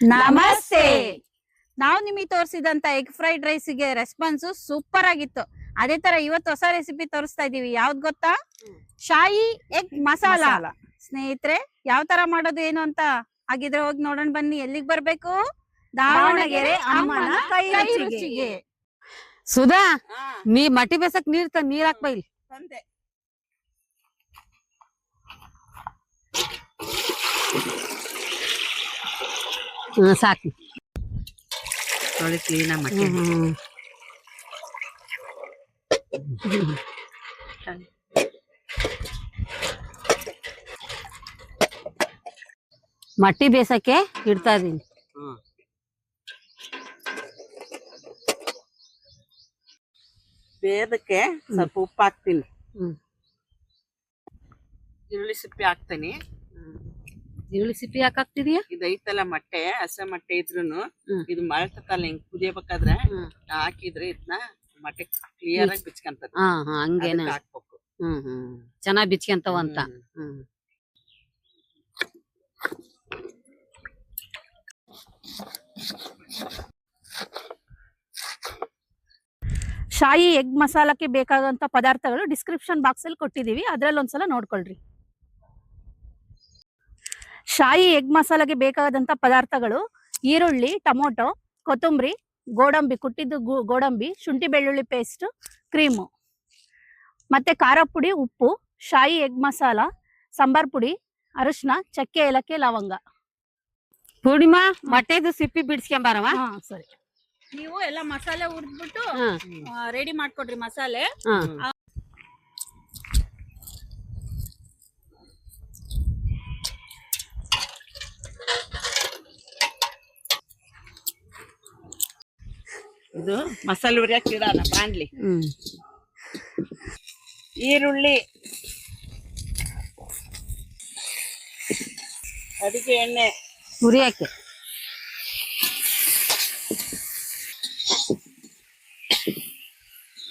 ನಮಸ್ತೆ. ನಾವು ನಿಮಗೆ ತೋರಿಸಿದಂತ ಎಗ್ ಫ್ರೈಡ್ ರೈಸ್ಗೆ ರೆಸ್ಪಾನ್ಸ್ ಸೂಪರ್ ಆಗಿತ್ತು. ಅದೇ ತರ ಇವತ್ತು ಹೊಸ ರೆಸಿಪಿ ತೋರಿಸ್ತಾ ಇದೀವಿ. ಯಾವ್ದು ಗೊತ್ತಾ? ಶಾಯಿ ಎಗ್ ಮಸಾಲಾ. ಸ್ನೇಹಿತರೆ, ಯಾವ ತರ ಮಾಡೋದು ಏನು ಅಂತ ಹಾಗಿದ್ರೆ ಹೋಗಿ ನೋಡೋಣ ಬನ್ನಿ. ಎಲ್ಲಿಗೆ ಬರ್ಬೇಕು? ದಾವಣಗೆರೆ ಅಮ್ಮನ ಕೈ ರುಚಿಗೆ. ಸುಧಾ, ನೀ ಮಟ್ಟಿ ಬೇಸಕ್ ನೀರ್ ಹಾಕ್ ಬೈಲಿ. ಸಾಕು ಕ್ಲೀನ್ ಮಟ್ಟಿ. ಮಟ್ಟಿ ಬೇಸಕ್ಕೆ ಇಡ್ತಾ ಇದೀನಿ. ಬೇದಕ್ಕೆ ಸ್ವಲ್ಪ ಉಪ್ಪು ಹಾಕ್ತೀನಿ, ಈರುಳ್ಳಿ ಸಿಪ್ಪೆ ಹಾಕ್ತೀನಿ. ಈರುಳ್ಳಿ ಸಿಪ್ಪಿ ಯಾಕೆ ಹಾಕ್ತಿದೀಯ? ಇದು ಐತಲ್ಲ ಮೊಟ್ಟೆ, ಹಸೆ ಮೊಟ್ಟೆ ಇದ್ರುನು ಇದು ಮಳ್ತಲ್ಲ, ಹಿಂಗ್ ಕುದಿಯಬೇಕಾದ್ರೆ ಹಾಕಿದ್ರೆ ಇದನ್ನ ಮೊಟ್ಟೆ ಕ್ಲಿಯರ್ ಆಗಿ ಬಿಚ್ಕಂತದ. ಹಂಗೇನ ಹಾಕ್ಬೇಕು. ಚೆನ್ನಾಗ್ ಬಿಚ್ಕೊಂತಾವ ಅಂತ. ಶಾಯಿ ಎಗ್ ಮಸಾಲಕ್ಕೆ ಬೇಕಾದಂತ ಪದಾರ್ಥಗಳು ಡಿಸ್ಕ್ರಿಪ್ಷನ್ ಬಾಕ್ಸ್ ಅಲ್ಲಿ ಕೊಟ್ಟಿದೀವಿ, ಅದ್ರಲ್ಲಿ ಒಂದ್ಸಲ ನೋಡ್ಕೊಳ್ರಿ. ಶಾಯಿ ಎಗ್ ಮಸಾಲಾಗೆ ಬೇಕಾದಂತ ಪದಾರ್ಥಗಳು: ಈರುಳ್ಳಿ, ಟೊಮೊಟೊ, ಕೊತ್ತಂಬರಿ, ಗೋಡಂಬಿ, ಕುಟ್ಟಿದ್ದು ಗೋಡಂಬಿ, ಶುಂಠಿ ಬೆಳ್ಳುಳ್ಳಿ ಪೇಸ್ಟ್, ಕ್ರೀಮು, ಮತ್ತೆ ಖಾರ ಪುಡಿ, ಉಪ್ಪು, ಶಾಯಿ ಎಗ್ ಮಸಾಲ, ಸಾಂಬಾರ್ ಪುಡಿ, ಅರಿಶಿನ, ಚಕ್ಕೆ, ಏಲಕ್ಕಿ, ಲವಂಗ. ಪೂರ್ಣಿಮಾ, ಮೊಟ್ಟೆದು ಸಿಪ್ಪಿ ಬಿಡ್ಸ್ಕೊಂಬಾರವ. ಸರಿ, ನೀವು ಎಲ್ಲ ಮಸಾಲೆ ಹುರಿದ್ಬಿಟ್ಟು ರೆಡಿ ಮಾಡ್ಕೊಡ್ರಿ ಮಸಾಲೆ. ಇದು ಮಸಾಲೆ ಹುರಿಯಕ್ ಇಡೋಣ ಬಾಣ್ಲಿ. ಈರುಳ್ಳಿ, ಅಡಿಗೆ ಎಣ್ಣೆ, ಹುರಿಯಾಕೆ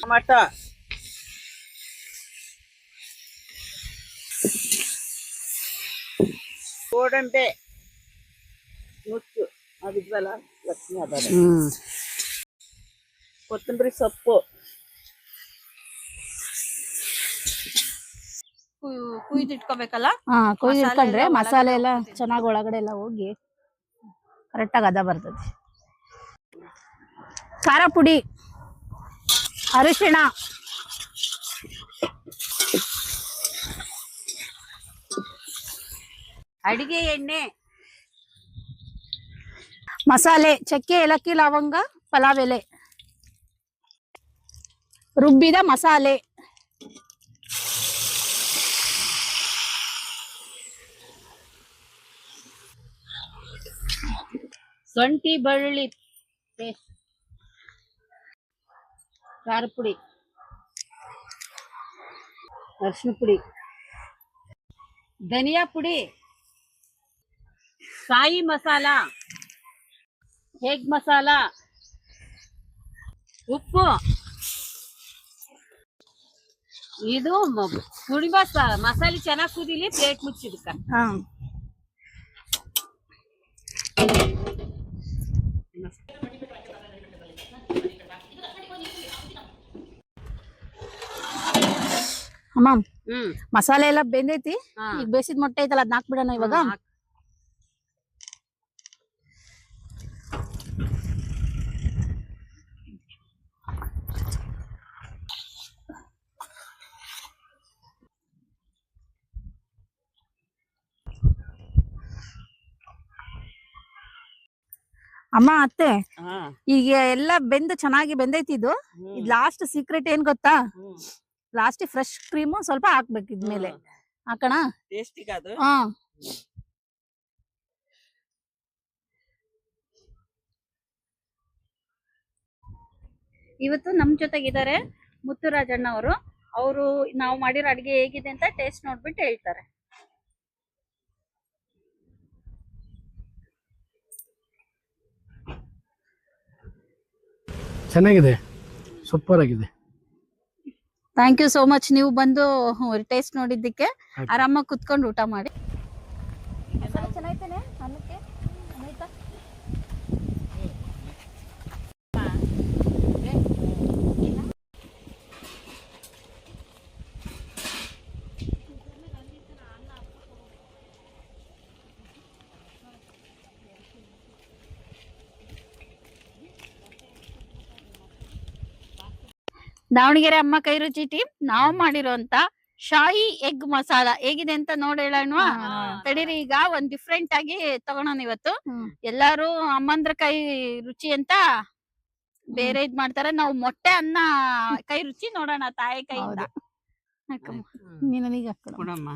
ಟೊಮಾಟೊ, ಗೋಡಂಬೆ ನುಚ್ಚು ಅದಿದ್ವಲ್ಲ, ಲಕ್ಷ್ಮಿ ಅದ, ಕೊತ್ತಂಬರಿ ಸೊಪ್ಪು, ಕುಯ್ದಿಟ್ಕೋಬೇಕಲ್ಲ. ಕುಯ್ದಿಟ್ಕೊಂಡ್ರೆ ಮಸಾಲೆ ಎಲ್ಲ ಚೆನ್ನಾಗಿ ಒಳಗಡೆ ಎಲ್ಲ ಹೋಗಿ ಕರೆಕ್ಟ್ ಆಗಿ ಅದ ಬರ್ತದೆ. ಖಾರ ಪುಡಿ, ಅರಿಶಿಣ, ಅಡಿಗೆ ಎಣ್ಣೆ, ಮಸಾಲೆ, ಚಕ್ಕೆ, ಏಲಕ್ಕಿ, ಲವಂಗ, ಪಲಾವ್ ಎಲೆ, ರುಬ್ಬಿದ ಮಸಾಲೆ, ಶುಂಠಿ ಬೆಳ್ಳುಳ್ಳಿ ಪೇಸ್ಟ್, ಖಾರ ಪುಡಿ, ಅರಿಶಿನ ಪುಡಿ, ಧನಿಯಾ ಪುಡಿ, ಶಾಯಿ ಮಸಾಲ, ಎಗ್ ಮಸಾಲ, ಉಪ್ಪು. ಇದು ಪುಡಿ ಮಸಾಲೆ ಚೆನ್ನಾಗಿ ಕುದಿಲಿ, ಪ್ಲೇಟ್ ಮುಚ್ಚಿದಕ್ಕ. ಅಮ್ಮ, ಮಸಾಲೆ ಎಲ್ಲ ಬೆಂದೈತಿ. ಈಗ ಬೇಸಿದ ಮೊಟ್ಟೆ ಐತಲ್ಲ, ಅದನ್ನ ಹಾಕ್ಬಿಡೋಣ ಇವಾಗ. ಅಮ್ಮ, ಅತ್ತೆ, ಈಗ ಎಲ್ಲ ಬೆಂದು ಚೆನ್ನಾಗಿ ಬೆಂದೈತಿ. ಇದು ಲಾಸ್ಟ್ ಸೀಕ್ರೆಟ್ ಏನ್ ಗೊತ್ತಾ? ಲಾಸ್ಟ್ ಫ್ರೆಶ್ ಕ್ರೀಮ್ ಸ್ವಲ್ಪ ಹಾಕ್ಬೇಕು. ಇದ್ಮೇಲೆ ಹಾಕೋಣ ಟೇಸ್ಟಿಗೆ ಅದು. ಇವತ್ತು ನಮ್ ಜೊತೆಗಿದ್ದಾರೆ ಮುತ್ತುರಾಜಣ್ಣ ಅವರು. ಅವರು ನಾವು ಮಾಡಿರೋ ಅಡಿಗೆ ಹೇಗಿದೆ ಅಂತ ಟೇಸ್ಟ್ ನೋಡ್ಬಿಟ್ಟು ಹೇಳ್ತಾರೆ. ಚೆನ್ನಾಗಿದೆ, ಸೂಪರ್ ಆಗಿದೆ. Thank you so much. ನೀವು ಬಂದು ಟೇಸ್ಟ್ ನೋಡಿದ್ದಕ್ಕೆ. ಆರಾಮಾಗಿ ಕುತ್ಕೊಂಡು ಊಟ ಮಾಡಿ. ಚೆನ್ನಾಯ್ತೇನೆ ಅನ್ನಕ್ಕೆ? ದಾವಣಗೆರೆ ಅಮ್ಮ ಕೈ ರುಚಿ ಟೀಮ್ ನಾವು ಮಾಡಿರೋಂತ ಶಾಹಿ ಎಗ್ ಮಸಾಲ ಹೇಗಿದೆ ಅಂತ ನೋಡಿ ಹೇಳೋಣ. ತಡೀರಿ, ಈಗ ಒಂದ್ ಡಿಫ್ರೆಂಟ್ ಆಗಿ ತಗೊಳೋಣ ಇವತ್ತು. ಎಲ್ಲಾರು ಅಮ್ಮಂದ್ರ ಕೈ ರುಚಿ ಅಂತ ಬೇರೆ ಇದ್ ಮಾಡ್ತಾರೆ, ನಾವು ಮೊಟ್ಟೆ ಅನ್ನ ಕೈ ರುಚಿ ನೋಡೋಣ ತಾಯಿ ಕೈಯಿಂದ. ಕೊಡಮ್ಮ.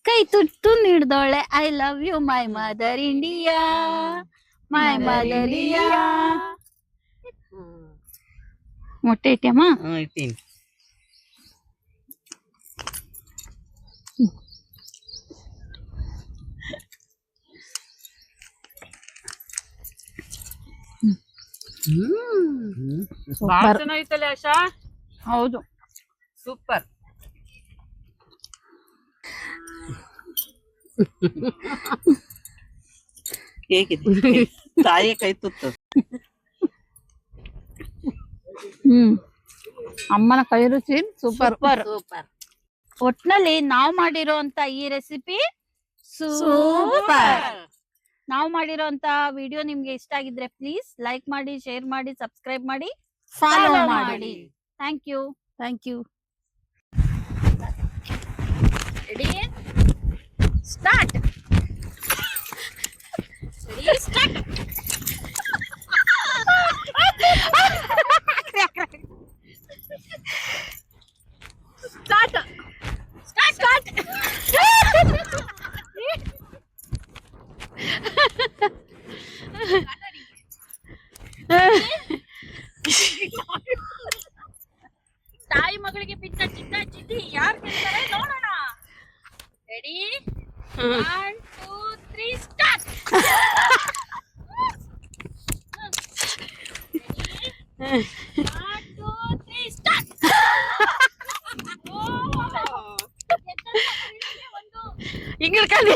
ಕೈ ತುತ್ತು ನೀಡ್ದೋಳೆ, I love you my mother India, my mother India. ಮೊಟ್ಟೆ ಇಟ್ಟಮ್ಮ ಇಟ್ಟೀನಿ. ಚೆನ್ನಾಗಿತ್ತಲ್ಲ ಆಶಾ? ಹೌದು, ಸೂಪರ್. ಹೇಗಿದೆ ತಾಯಿ ಕೈ ತುತ್ತು? ಅಮ್ಮನ ಕೈ ರುಚಿ ಸೂಪರ್. ಸೂಪರ್. ಒಟ್ನಲ್ಲಿ ನಾವ್ ಮಾಡಿರೋಂತ ಈ ರೆಸಿಪಿ ಸೂಪರ್. ನಾವು ಮಾಡಿರೋಂತ ವಿಡಿಯೋ ನಿಮ್ಗೆ ಇಷ್ಟ ಆಗಿದ್ರೆ ಪ್ಲೀಸ್ ಲೈಕ್ ಮಾಡಿ, ಶೇರ್ ಮಾಡಿ, ಸಬ್ಸ್ಕ್ರೈಬ್ ಮಾಡಿ, ಫಾಲೋ ಮಾಡಿ. Thank you. Thank you. Ready start. Start start start. ತಾಯಿ ಮಗಳಿಗೆ ಬಿದ್ದ ಚಿನ್ನ ಚಿಟ್ಟಿ ಯಾರು ಗೆಲ್ತಾರೆ ನೋಡೋಣ. Ready 1 2 3 start. 1 2 3 ಸ್ಟಾರ್ಟ್. ಹಿಂಗಿಡ್ಕೊಂಡು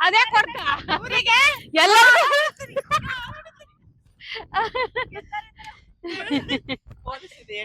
ಅದೇ ಕೊಡ್ತ ಅವರಿಗೆ ಎಲ್ಲ ಹೋಲಿಸಿದೆ.